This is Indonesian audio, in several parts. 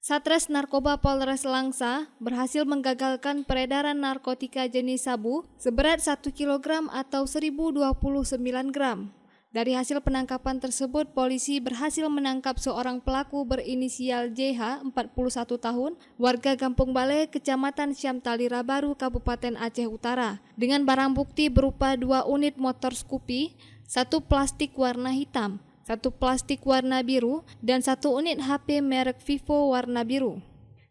Satres Narkoba Polres Langsa berhasil menggagalkan peredaran narkotika jenis sabu seberat 1 kg atau 1029 gram. Dari hasil penangkapan tersebut, polisi berhasil menangkap seorang pelaku berinisial JH, 41 tahun, warga Kampung Bale, Kecamatan Syamtalira Baru, Kabupaten Aceh Utara, dengan barang bukti berupa 2 unit motor Scoopy, 1 plastik warna hitam, 1 plastik warna biru, dan 1 unit HP merek Vivo warna biru.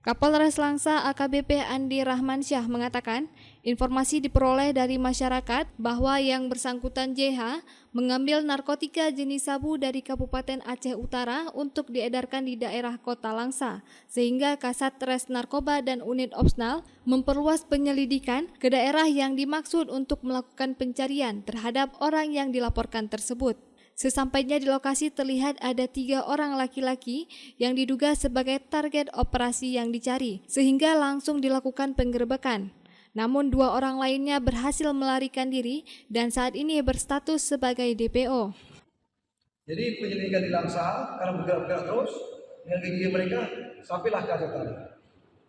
Kapolres Langsa AKBP Andi Rahmansyah mengatakan, informasi diperoleh dari masyarakat bahwa yang bersangkutan JH mengambil narkotika jenis sabu dari Kabupaten Aceh Utara untuk diedarkan di daerah Kota Langsa, sehingga Kasat Res Narkoba dan Unit Opsnal memperluas penyelidikan ke daerah yang dimaksud untuk melakukan pencarian terhadap orang yang dilaporkan tersebut. Sesampainya di lokasi terlihat ada 3 orang laki-laki yang diduga sebagai target operasi yang dicari, sehingga langsung dilakukan penggerebekan. Namun 2 orang lainnya berhasil melarikan diri dan saat ini berstatus sebagai DPO. Jadi penyelidikan di Langsa karena bergerak-gerak terus dengan gigi mereka sampailah ke Aceh Utara.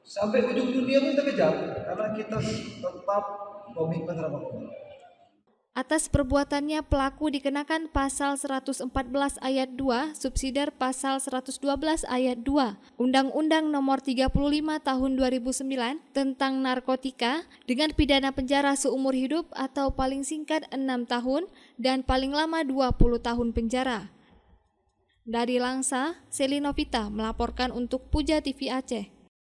Sampai ujung dunia pun kita kejar karena kita tetap komitmen terhadap Allah. Atas perbuatannya, pelaku dikenakan pasal 114 ayat 2, subsidiar pasal 112 ayat 2, Undang-Undang Nomor 35 Tahun 2009 tentang narkotika dengan pidana penjara seumur hidup atau paling singkat 6 tahun dan paling lama 20 tahun penjara. Dari Langsa, Seli Novita melaporkan untuk Puja TV Aceh.